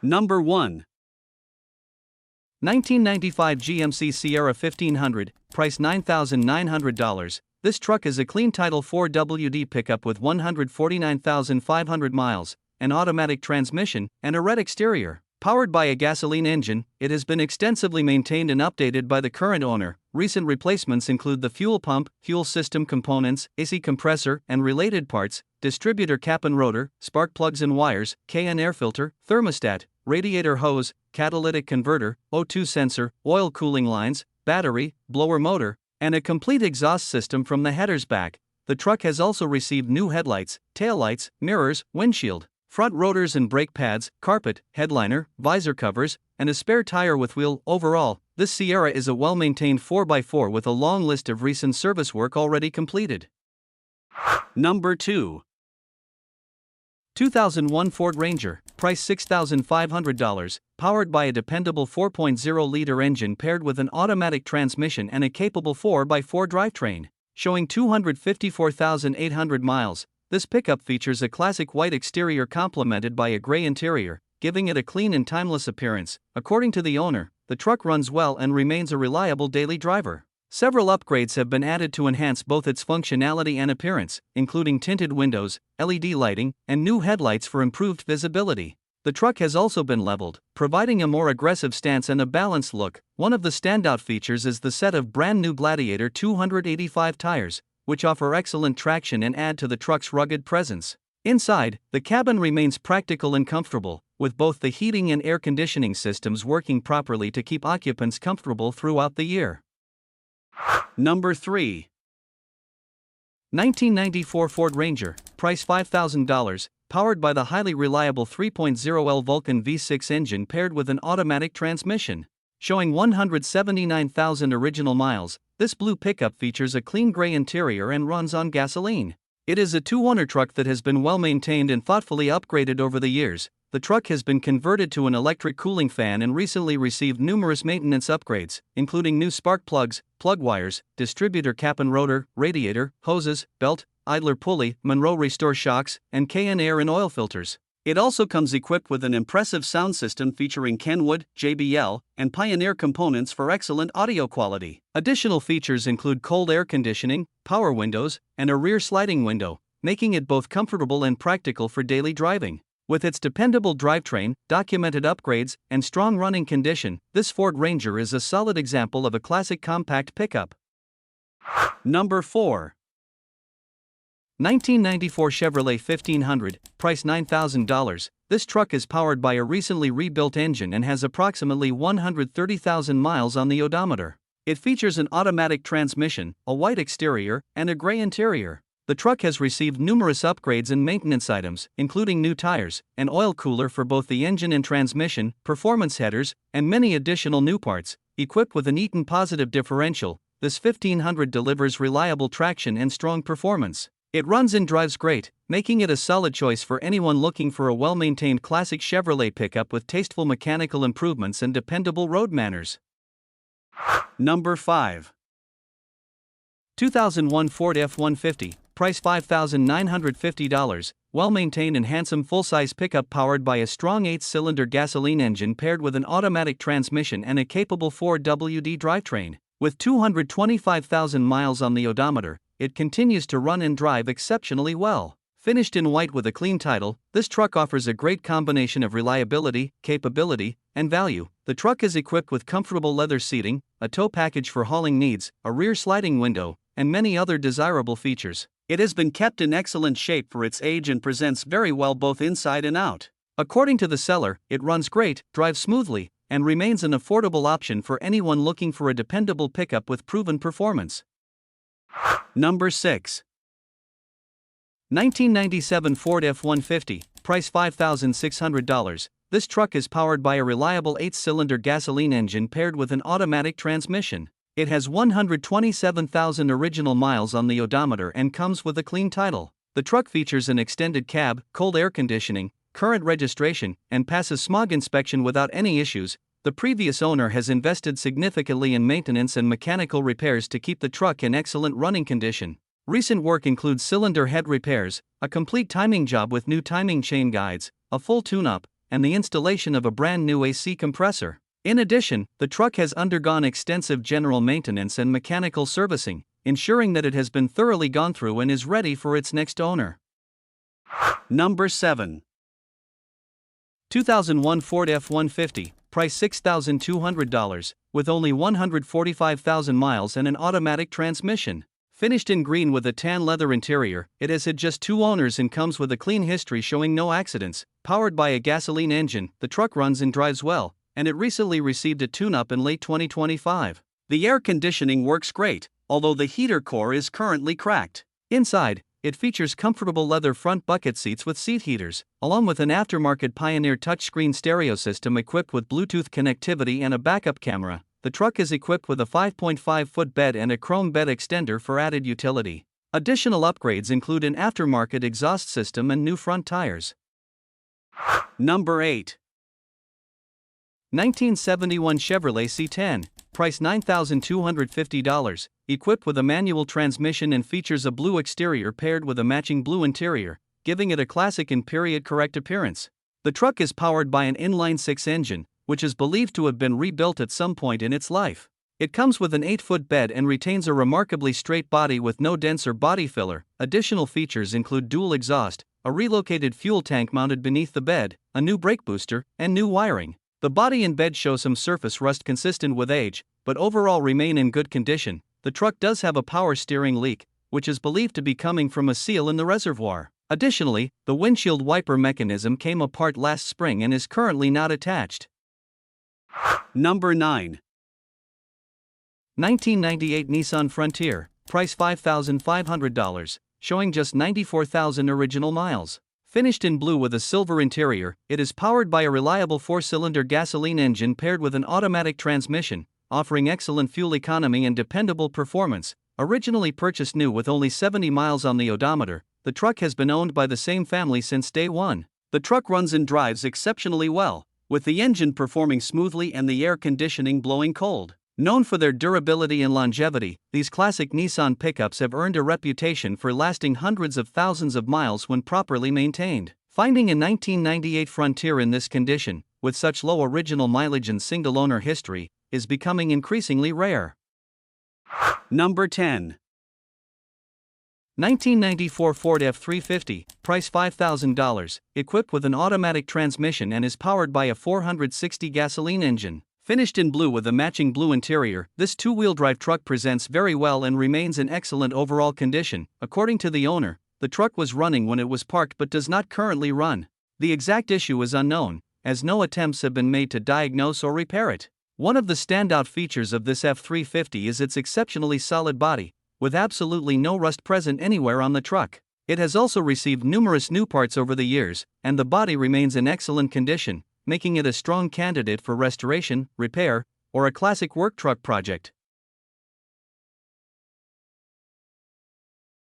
Number 1. 1995 GMC Sierra 1500, price $9,900. This truck is a clean Title 4 WD pickup with 149,500 miles, an automatic transmission, and a red exterior. Powered by a gasoline engine, it has been extensively maintained and updated by the current owner. Recent replacements include the fuel pump, fuel system components, AC compressor, and related parts, distributor cap and rotor, spark plugs and wires, KN air filter, thermostat, radiator hose, catalytic converter, O2 sensor, oil cooling lines, battery, blower motor, and a complete exhaust system from the headers back. The truck has also received new headlights, taillights, mirrors, windshield, front rotors and brake pads, carpet, headliner, visor covers, and a spare tire with wheel. Overall, this Sierra is a well-maintained 4x4 with a long list of recent service work already completed. Number 2. 2001 Ford Ranger, price $6,500, powered by a dependable 4.0-liter engine paired with an automatic transmission and a capable 4x4 drivetrain. Showing 254,800 miles, this pickup features a classic white exterior complemented by a gray interior, giving it a clean and timeless appearance. According to the owner, the truck runs well and remains a reliable daily driver. Several upgrades have been added to enhance both its functionality and appearance, including tinted windows, LED lighting, and new headlights for improved visibility. The truck has also been leveled, providing a more aggressive stance and a balanced look. One of the standout features is the set of brand new Gladiator 285 tires, which offer excellent traction and add to the truck's rugged presence. Inside, the cabin remains practical and comfortable, with both the heating and air conditioning systems working properly to keep occupants comfortable throughout the year. Number 3. 1994 Ford Ranger, price $5,000, powered by the highly reliable 3.0L Vulcan V6 engine paired with an automatic transmission. Showing 179,000 original miles, this blue pickup features a clean gray interior and runs on gasoline. It is a two-owner truck that has been well maintained and thoughtfully upgraded over the years. The truck has been converted to an electric cooling fan and recently received numerous maintenance upgrades, including new spark plugs, plug wires, distributor cap and rotor, radiator, hoses, belt, idler pulley, Monroe Restore shocks, and KN air and oil filters. It also comes equipped with an impressive sound system featuring Kenwood, JBL, and Pioneer components for excellent audio quality. Additional features include cold air conditioning, power windows, and a rear sliding window, making it both comfortable and practical for daily driving. With its dependable drivetrain, documented upgrades, and strong running condition, this Ford Ranger is a solid example of a classic compact pickup. Number 4. 1994 Chevrolet 1500, price $9,000. This truck is powered by a recently rebuilt engine and has approximately 130,000 miles on the odometer. It features an automatic transmission, a white exterior, and a gray interior. The truck has received numerous upgrades and maintenance items, including new tires, an oil cooler for both the engine and transmission, performance headers, and many additional new parts. Equipped with an Eaton Positive differential, this 1500 delivers reliable traction and strong performance. It runs and drives great, making it a solid choice for anyone looking for a well-maintained classic Chevrolet pickup with tasteful mechanical improvements and dependable road manners. Number 5. 2001 Ford F-150, price $5,950, well-maintained and handsome full-size pickup powered by a strong 8-cylinder gasoline engine paired with an automatic transmission and a capable 4WD drivetrain. With 225,000 miles on the odometer, it continues to run and drive exceptionally well. Finished in white with a clean title, this truck offers a great combination of reliability, capability, and value. The truck is equipped with comfortable leather seating, a tow package for hauling needs, a rear sliding window, and many other desirable features. It has been kept in excellent shape for its age and presents very well both inside and out. According to the seller, it runs great, drives smoothly, and remains an affordable option for anyone looking for a dependable pickup with proven performance. Number 6. 1997 Ford F-150, price $5,600. This truck is powered by a reliable 8-cylinder gasoline engine paired with an automatic transmission. It has 127,000 original miles on the odometer and comes with a clean title. The truck features an extended cab, cold air conditioning, current registration, and passes smog inspection without any issues. The previous owner has invested significantly in maintenance and mechanical repairs to keep the truck in excellent running condition. Recent work includes cylinder head repairs, a complete timing job with new timing chain guides, a full tune-up, and the installation of a brand new AC compressor. In addition, the truck has undergone extensive general maintenance and mechanical servicing, ensuring that it has been thoroughly gone through and is ready for its next owner. Number 7. 2001 Ford F-150, price $6,200, with only 145,000 miles and an automatic transmission. Finished in green with a tan leather interior, it has had just 2 owners and comes with a clean history showing no accidents. Powered by a gasoline engine, the truck runs and drives well, and it recently received a tune-up in late 2025. The air conditioning works great, although the heater core is currently cracked. Inside, it features comfortable leather front bucket seats with seat heaters, along with an aftermarket Pioneer touchscreen stereo system equipped with Bluetooth connectivity and a backup camera. The truck is equipped with a 5.5-foot bed and a chrome bed extender for added utility. Additional upgrades include an aftermarket exhaust system and new front tires. Number 8. 1971 Chevrolet C10, price $9,250, equipped with a manual transmission and features a blue exterior paired with a matching blue interior, giving it a classic and period-correct appearance. The truck is powered by an inline-6 engine, which is believed to have been rebuilt at some point in its life. It comes with an 8-foot bed and retains a remarkably straight body with no dents or body filler. Additional features include dual exhaust, a relocated fuel tank mounted beneath the bed, a new brake booster, and new wiring. The body and bed show some surface rust consistent with age, but overall remain in good condition. The truck does have a power steering leak, which is believed to be coming from a seal in the reservoir. Additionally, the windshield wiper mechanism came apart last spring and is currently not attached. Number 9. 1998 Nissan Frontier, price $5,500, showing just 94,000 original miles. Finished in blue with a silver interior, it is powered by a reliable 4-cylinder gasoline engine paired with an automatic transmission, offering excellent fuel economy and dependable performance. Originally purchased new with only 70 miles on the odometer, the truck has been owned by the same family since day one. The truck runs and drives exceptionally well, with the engine performing smoothly and the air conditioning blowing cold. Known for their durability and longevity, these classic Nissan pickups have earned a reputation for lasting hundreds of thousands of miles when properly maintained. Finding a 1998 Frontier in this condition, with such low original mileage and single-owner history, is becoming increasingly rare. Number 10. 1994 Ford F-350, price $5,000, equipped with an automatic transmission and is powered by a 460 gasoline engine. Finished in blue with a matching blue interior, this 2-wheel drive truck presents very well and remains in excellent overall condition. According to the owner, the truck was running when it was parked but does not currently run. The exact issue is unknown, as no attempts have been made to diagnose or repair it. One of the standout features of this F-350 is its exceptionally solid body, with absolutely no rust present anywhere on the truck. It has also received numerous new parts over the years, and the body remains in excellent condition, making it a strong candidate for restoration, repair, or a classic work truck project.